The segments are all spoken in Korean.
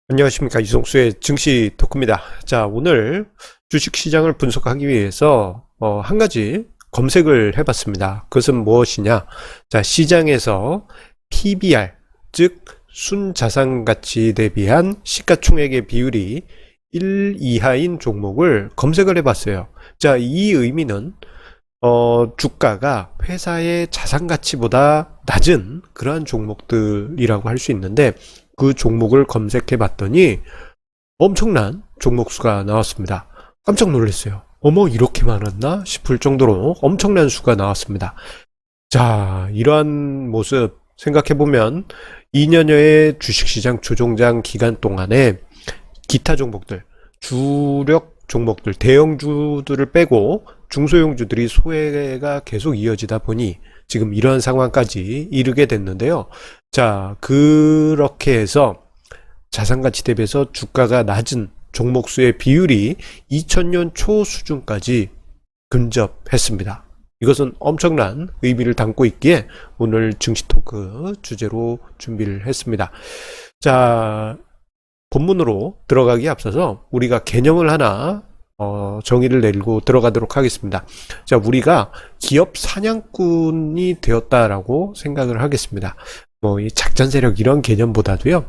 안녕하십니까, 이송수의 증시 토크입니다. 자, 오늘 주식시장을 분석하기 위해서 한 가지 검색을 해봤습니다. 그것은 무엇이냐? 자, 시장에서 PBR, 즉 순자산가치 대비한 시가총액의 비율이 1 이하인 종목을 검색을 해봤어요. 자, 이 의미는 주가가 회사의 자산가치보다 낮은 그러한 종목들이라고 할 수 있는데, 그 종목을 검색해 봤더니 엄청난 종목 수가 나왔습니다. 깜짝 놀랐어요. 어머, 이렇게 많았나 싶을 정도로 엄청난 수가 나왔습니다. 자, 이러한 모습 생각해 보면 2년여의 주식시장 조종장 기간 동안에 기타 종목들, 주력 종목들, 대형주들을 빼고 중소형주들이 소외가 계속 이어지다 보니 지금 이러한 상황까지 이르게 됐는데요. 자, 그렇게 해서 자산가치 대비해서 주가가 낮은 종목수의 비율이 2000년 초 수준까지 근접했습니다. 이것은 엄청난 의미를 담고 있기에 오늘 증시 토크 주제로 준비를 했습니다. 자, 본문으로 들어가기에 앞서서 우리가 개념을 하나 정의를 내리고 들어가도록 하겠습니다. 자, 우리가 기업 사냥꾼이 되었다라고 생각을 하겠습니다. 이 작전 세력 이런 개념보다도요,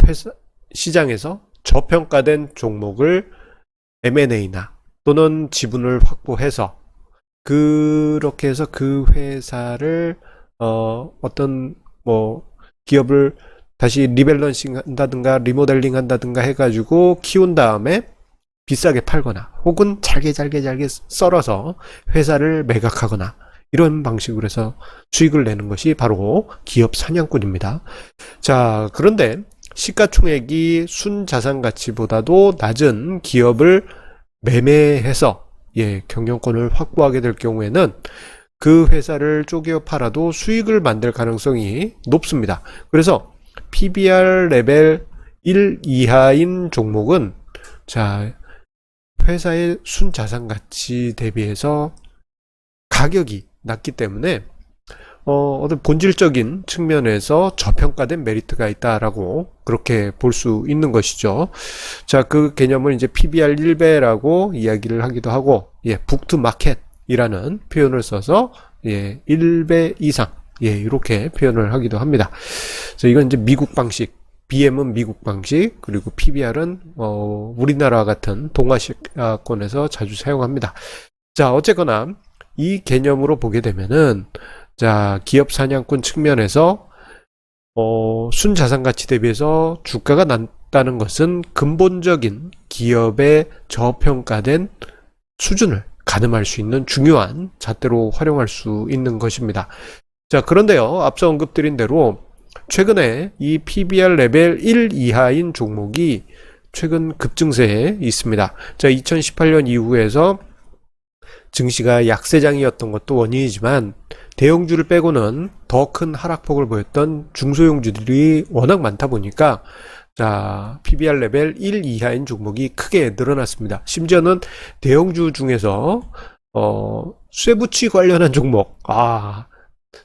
회사, 시장에서 저평가된 종목을 M&A나 또는 지분을 확보해서 그렇게 해서 그 회사를 어떤 기업을 다시 리밸런싱 한다든가 리모델링 한다든가 해가지고 키운 다음에 비싸게 팔거나 혹은 잘게 썰어서 회사를 매각하거나 이런 방식으로 해서 수익을 내는 것이 바로 기업 사냥꾼입니다. 자, 그런데 시가총액이 순자산가치보다도 낮은 기업을 매매해서 경영권을 확보하게 될 경우에는 그 회사를 쪼개어 팔아도 수익을 만들 가능성이 높습니다. 그래서 PBR 레벨 1 이하인 종목은 자, 회사의 순자산가치 대비해서 가격이 낮기 때문에 어떤 본질적인 측면에서 저평가된 메리트가 있다라고 그렇게 볼 수 있는 것이죠. 자, 그 개념을 이제 PBR 1배라고 이야기를 하기도 하고, 북투 마켓이라는 표현을 써서 1배 이상, 이렇게 표현을 하기도 합니다. 그래서 이건 이제 미국 방식, BM은 미국 방식, 그리고 PBR은 우리나라 같은 동아시아권에서 자주 사용합니다. 자, 어쨌거나 이 개념으로 보게 되면은, 자, 기업 사냥꾼 측면에서 순자산가치 대비해서 주가가 낮다는 것은 근본적인 기업의 저평가된 수준을 가늠할 수 있는 중요한 잣대로 활용할 수 있는 것입니다. 자, 그런데요, 앞서 언급드린 대로 최근에 이 PBR 레벨 1 이하인 종목이 최근 급증세에 있습니다. 자, 2018년 이후에서 증시가 약세장이었던 것도 원인이지만 대형주를 빼고는 더 큰 하락폭을 보였던 중소형주들이 워낙 많다 보니까 자, PBR 레벨 1 이하인 종목이 크게 늘어났습니다. 심지어는 대형주 중에서 쇠붙이 관련한 종목,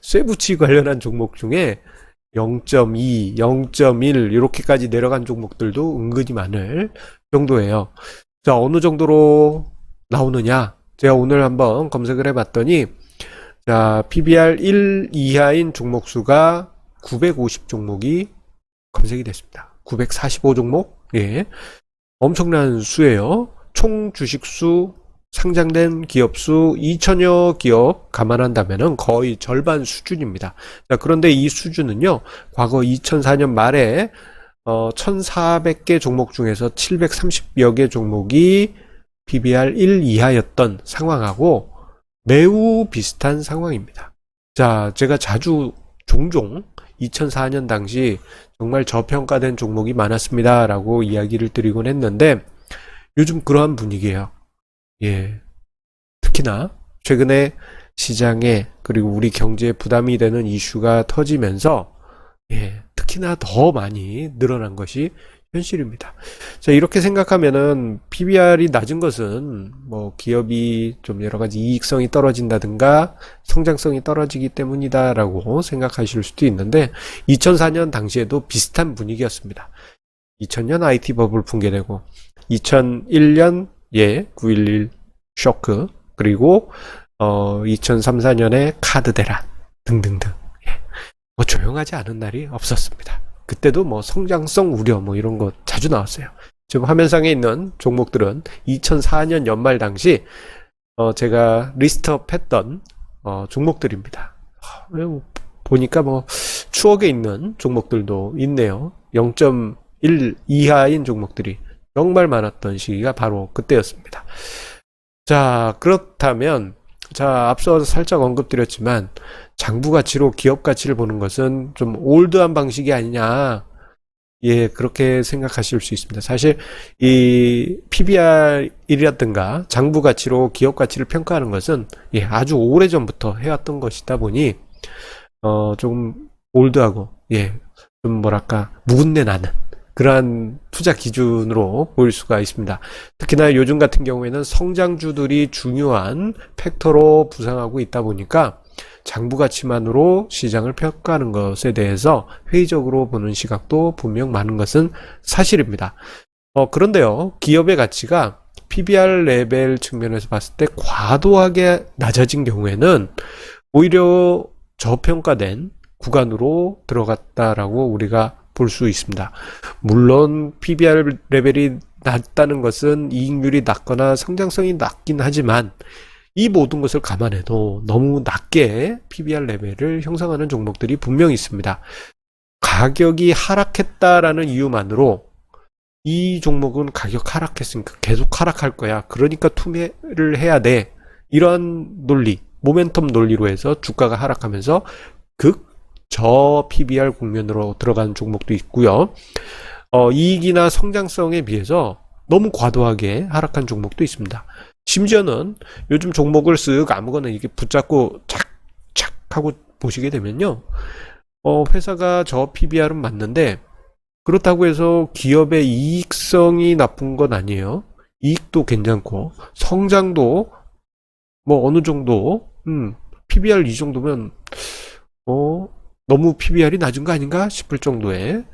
쇠붙이 관련한 종목 중에 0.2, 0.1 이렇게까지 내려간 종목들도 은근히 많을 정도예요. 자, 어느 정도로 나오느냐? 제가 오늘 한번 검색을 해봤더니 자, PBR 1 이하인 종목 수가 950 종목이 검색이 됐습니다. 945 종목? 엄청난 수예요. 총 주식수, 상장된 기업수 2000여 기업 감안한다면은 거의 절반 수준입니다. 자, 그런데 이 수준은요, 과거 2004년 말에 1400개 종목 중에서 730여 개 종목이 PBR 1 이하였던 상황하고 매우 비슷한 상황입니다. 자, 제가 종종 2004년 당시 정말 저평가된 종목이 많았습니다 라고 이야기를 드리곤 했는데 요즘 그러한 분위기예요. 특히나 최근에 시장에 그리고 우리 경제에 부담이 되는 이슈가 터지면서 특히나 더 많이 늘어난 것이 현실입니다. 자, 이렇게 생각하면은 PBR이 낮은 것은 기업이 좀 여러 가지 이익성이 떨어진다든가 성장성이 떨어지기 때문이다라고 생각하실 수도 있는데 2004년 당시에도 비슷한 분위기였습니다. 2000년 IT 버블 붕괴되고 2001년 9.11 쇼크, 그리고 2003, 4년에 카드 대란 등등등. 뭐 조용하지 않은 날이 없었습니다. 그때도 뭐 성장성 우려 뭐 이런 거 자주 나왔어요. 지금 화면상에 있는 종목들은 2004년 연말 당시 제가 리스트업 했던 종목들입니다. 보니까 뭐 추억에 있는 종목들도 있네요. 0.1 이하인 종목들이 정말 많았던 시기가 바로 그때였습니다. 자, 그렇다면 앞서 살짝 언급드렸지만 장부 가치로 기업 가치를 보는 것은 좀 올드한 방식이 아니냐. 예, 그렇게 생각하실 수 있습니다. 사실 이 PBR이라든가 장부 가치로 기업 가치를 평가하는 것은 아주 오래전부터 해왔던 것이다 보니 좀 올드하고 좀 뭐랄까 묵은내 나는 그러한 투자 기준으로 보일 수가 있습니다. 특히나 요즘 같은 경우에는 성장주들이 중요한 팩터로 부상하고 있다 보니까 장부 가치만으로 시장을 평가하는 것에 대해서 회의적으로 보는 시각도 분명 많은 것은 사실입니다. 그런데요, 기업의 가치가 PBR 레벨 측면에서 봤을 때 과도하게 낮아진 경우에는 오히려 저평가된 구간으로 들어갔다라고 우리가 볼 수 있습니다. 물론 PBR 레벨이 낮다는 것은 이익률이 낮거나 성장성이 낮긴 하지만 이 모든 것을 감안해도 너무 낮게 PBR 레벨을 형성하는 종목들이 분명히 있습니다. 가격이 하락했다라는 이유만으로 이 종목은 가격 하락했으니까 계속 하락할 거야. 그러니까 투매를 해야 돼. 이런 논리, 모멘텀 논리로 해서 주가가 하락하면서 저 PBR 국면으로 들어가는 종목도 있고요. 이익이나 성장성에 비해서 너무 과도하게 하락한 종목도 있습니다. 심지어는 요즘 종목을 쓱 아무거나 이렇게 붙잡고 착착 하고 보시게 되면요, 회사가 저 PBR은 맞는데 그렇다고 해서 기업의 이익성이 나쁜 건 아니에요. 이익도 괜찮고 성장도 뭐 어느 정도 PBR 이 정도면 너무 PBR이 낮은 거 아닌가 싶을 정도의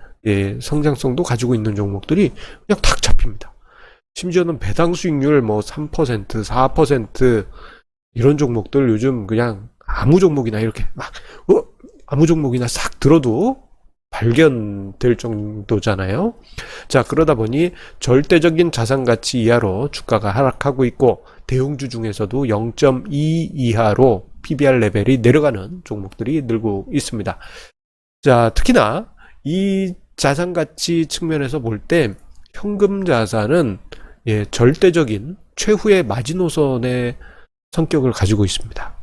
성장성도 가지고 있는 종목들이 그냥 탁 잡힙니다. 심지어는 배당 수익률 뭐 3%, 4% 이런 종목들 요즘 그냥 아무 종목이나 이렇게 막 아무 종목이나 싹 들어도 발견될 정도잖아요. 자, 그러다 보니 절대적인 자산 가치 이하로 주가가 하락하고 있고 대형주 중에서도 0.2 이하로 PBR 레벨이 내려가는 종목들이 늘고 있습니다. 자, 특히나 이 자산 가치 측면에서 볼 때 현금 자산은 절대적인 최후의 마지노선의 성격을 가지고 있습니다.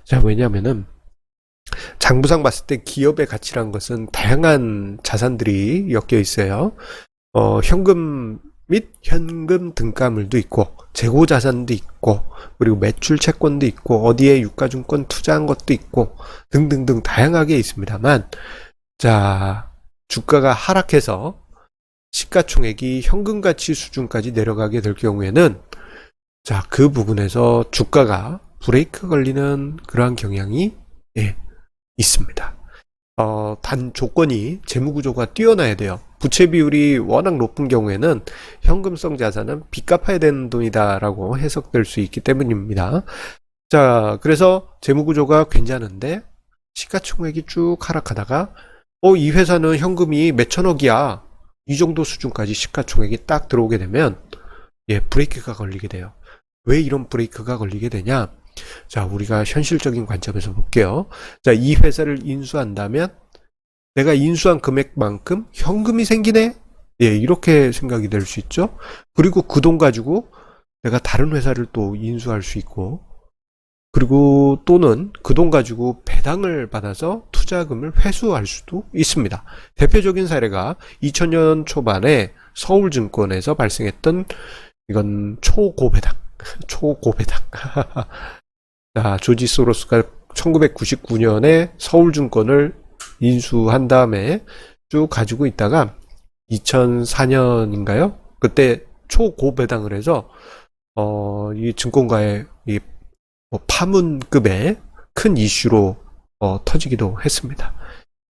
자, 왜냐하면은 장부상 봤을 때 기업의 가치란 것은 다양한 자산들이 엮여 있어요. 현금 및 현금 등가물도 있고 재고 자산도 있고 그리고 매출 채권도 있고 어디에 유가증권 투자한 것도 있고 등등등 다양하게 있습니다만, 자, 주가가 하락해서 시가총액이 현금 가치 수준까지 내려가게 될 경우에는 자, 그 부분에서 주가가 브레이크 걸리는 그러한 경향이 있습니다. 단 조건이 재무구조가 뛰어나야 돼요. 부채 비율이 워낙 높은 경우에는 현금성 자산은 빚 갚아야 되는 돈이다라고 해석될 수 있기 때문입니다. 자, 그래서 재무구조가 괜찮은데 시가총액이 쭉 하락하다가 이 회사는 현금이 몇천억이야. 이 정도 수준까지 시가총액이 딱 들어오게 되면 브레이크가 걸리게 돼요. 왜 이런 브레이크가 걸리게 되냐? 자, 우리가 현실적인 관점에서 볼게요. 자, 이 회사를 인수한다면 내가 인수한 금액만큼 현금이 생기네? 이렇게 생각이 될 수 있죠. 그리고 그 돈 가지고 내가 다른 회사를 또 인수할 수 있고, 그리고 또는 그 돈 가지고 배당을 받아서 투자금을 회수할 수도 있습니다. 대표적인 사례가 2000년 초반에 서울증권에서 발생했던 이건 초고배당. 자, 조지 소로스가 1999년에 서울증권을 인수한 다음에 쭉 가지고 있다가 2004년인가요? 그때 초고배당을 해서 이 증권가의 이 파문급의 큰 이슈로 터지기도 했습니다.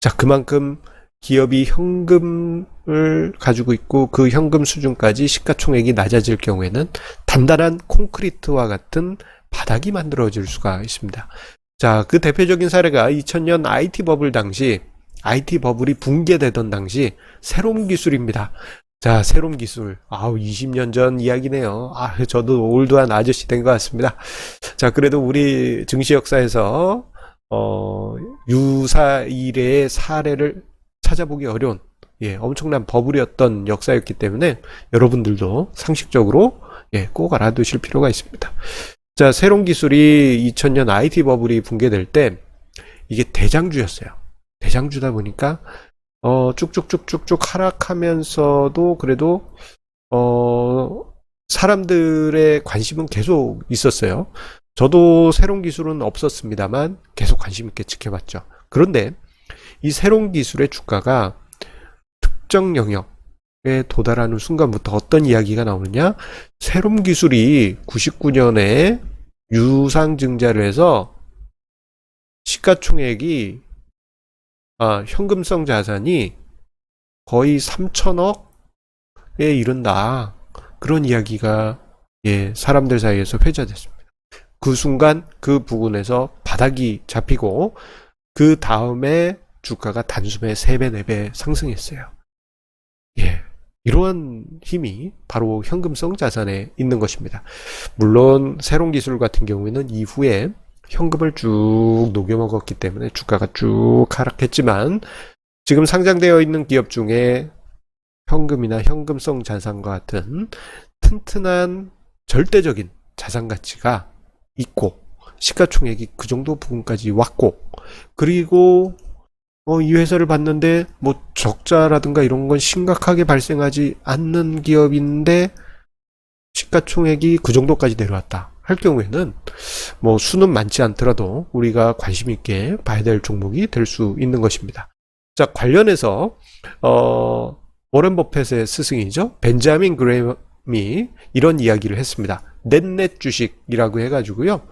자, 그만큼 기업이 현금을 가지고 있고 그 현금 수준까지 시가총액이 낮아질 경우에는 단단한 콘크리트와 같은 바닥이 만들어질 수가 있습니다. 자, 그 대표적인 사례가 2000년 IT 버블 당시, IT 버블이 붕괴되던 당시 새로운 기술입니다. 자, 새로운 기술. 20년 전 이야기네요. 저도 올드한 아저씨 된 것 같습니다. 자, 그래도 우리 증시 역사에서, 유사일의 사례를 찾아보기 어려운, 엄청난 버블이었던 역사였기 때문에 여러분들도 상식적으로, 꼭 알아두실 필요가 있습니다. 자, 새로운 기술이 2000년 IT 버블이 붕괴될 때, 이게 대장주였어요. 대장주다 보니까, 쭉쭉쭉쭉쭉 하락하면서도 그래도 사람들의 관심은 계속 있었어요. 저도 새로운 기술은 없었습니다만 계속 관심 있게 지켜봤죠. 그런데 이 새로운 기술의 주가가 특정 영역에 도달하는 순간부터 어떤 이야기가 나오느냐? 새로운 기술이 99년에 유상증자를 해서 시가총액이 현금성 자산이 거의 3천억에 이른다. 그런 이야기가 사람들 사이에서 회자됐습니다. 그 순간 그 부근에서 바닥이 잡히고 그 다음에 주가가 단숨에 3배, 4배 상승했어요. 이러한 힘이 바로 현금성 자산에 있는 것입니다. 물론 새로운 기술 같은 경우에는 이후에 현금을 쭉 녹여먹었기 때문에 주가가 쭉 하락했지만 지금 상장되어 있는 기업 중에 현금이나 현금성 자산과 같은 튼튼한 절대적인 자산 가치가 있고 시가총액이 그 정도 부분까지 왔고 그리고 이 회사를 봤는데 뭐 적자라든가 이런 건 심각하게 발생하지 않는 기업인데 시가총액이 그 정도까지 내려왔다 할 경우에는 뭐 수는 많지 않더라도 우리가 관심 있게 봐야 될 종목이 될 수 있는 것입니다. 자, 관련해서 워런 버핏의 스승이죠. 벤자민 그레이엄이 이런 이야기를 했습니다. 넷넷 주식이라고 해가지고요.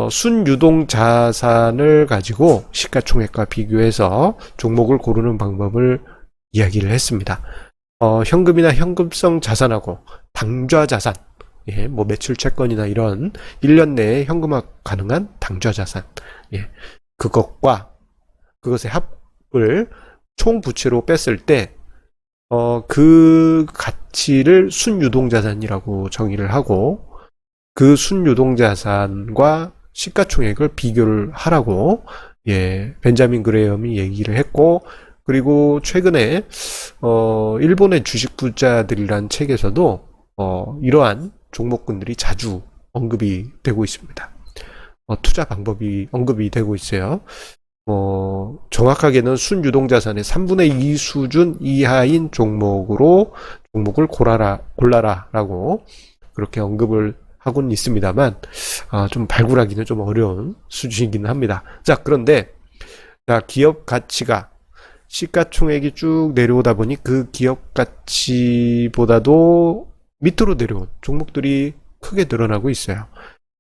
순유동 자산을 가지고 시가총액과 비교해서 종목을 고르는 방법을 이야기를 했습니다. 현금이나 현금성 자산하고 당좌 자산, 뭐 매출 채권이나 이런 1년 내에 현금화 가능한 당좌 자산, 그것의 합을 총 부채로 뺐을 때 그 가치를 순유동자산이라고 정의를 하고 그 순유동자산과 시가총액을 비교를 하라고 벤자민 그레이엄이 얘기를 했고 그리고 최근에 일본의 주식 부자들이란 책에서도 이러한 종목군들이 자주 언급이 되고 있습니다. 투자 방법이 언급이 되고 있어요. 정확하게는 순유동자산의 3분의 2 수준 이하인 종목을 골라라라고 그렇게 언급을 하고는 있습니다만, 좀 발굴하기는 좀 어려운 수준이긴 합니다. 자, 그런데, 기업 가치가 시가총액이 쭉 내려오다 보니 그 기업 가치보다도 밑으로 내려온 종목들이 크게 늘어나고 있어요.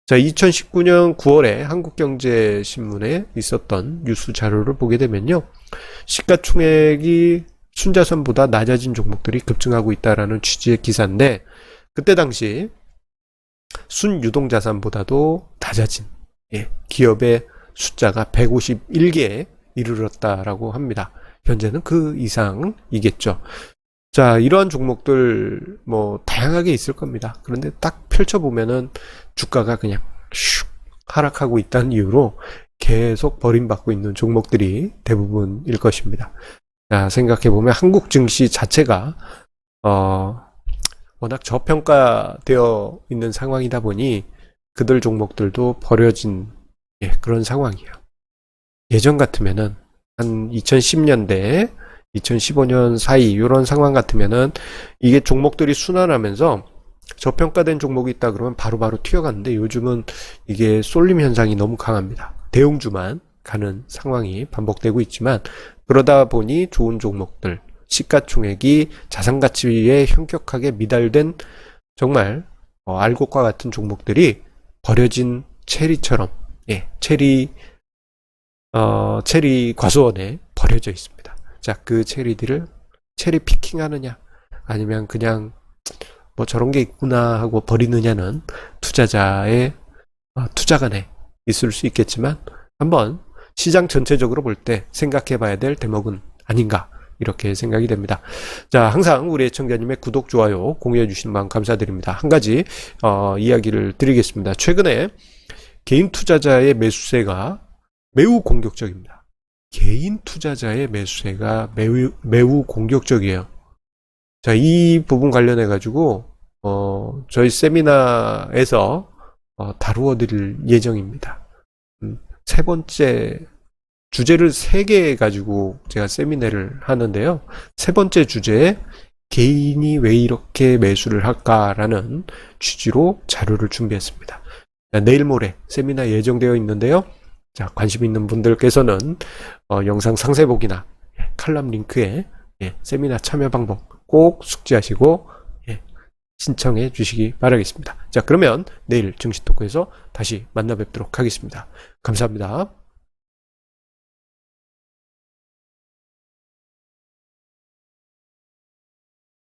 자, 2019년 9월에 한국경제신문에 있었던 뉴스 자료를 보게 되면요. 시가총액이 순자산보다 낮아진 종목들이 급증하고 있다라는 취지의 기사인데, 그때 당시 순유동자산보다도 낮아진 기업의 숫자가 151개에 이르렀다라고 합니다. 현재는 그 이상이겠죠. 자, 이러한 종목들 뭐 다양하게 있을 겁니다. 그런데 딱 펼쳐보면은 주가가 그냥 슉 하락하고 있다는 이유로 계속 버림받고 있는 종목들이 대부분일 것입니다. 자, 생각해보면 한국 증시 자체가 워낙 저평가되어 있는 상황이다 보니 그들 종목들도 버려진 그런 상황이에요. 예전 같으면은 한 2010년대 2015년 사이 이런 상황 같으면은 이게 종목들이 순환하면서 저평가된 종목이 있다 그러면 바로바로 튀어갔는데 요즘은 이게 쏠림 현상이 너무 강합니다. 대형주만 가는 상황이 반복되고 있지만 그러다 보니 좋은 종목들 시가총액이 자산가치에 현격하게 미달된 정말 알곡과 같은 종목들이 버려진 체리처럼 체리 과수원에 버려져 있습니다. 자, 그 체리들을 체리 피킹 하느냐, 아니면 그냥 뭐 저런 게 있구나 하고 버리느냐는 투자자의 투자간에 있을 수 있겠지만, 한번 시장 전체적으로 볼 때 생각해 봐야 될 대목은 아닌가, 이렇게 생각이 됩니다. 자, 항상 우리 애청자님의 구독, 좋아요, 공유해 주시는 마음 감사드립니다. 한 가지 이야기를 드리겠습니다. 최근에 개인 투자자의 매수세가 매우 공격적입니다. 개인 투자자의 매수세가 매우 공격적이에요. 자, 이 부분 관련해 가지고 저희 세미나에서 다루어 드릴 예정입니다. 세 번째 주제를 3개 가지고 제가 세미나를 하는데요. 세 번째 주제에 개인이 왜 이렇게 매수를 할까라는 취지로 자료를 준비했습니다. 자, 내일 모레 세미나 예정되어 있는데요. 자, 관심 있는 분들께서는 영상 상세보기나 칼럼 링크에 세미나 참여 방법 꼭 숙지하시고 신청해 주시기 바라겠습니다. 자, 그러면 내일 증시 토크에서 다시 만나 뵙도록 하겠습니다. 감사합니다.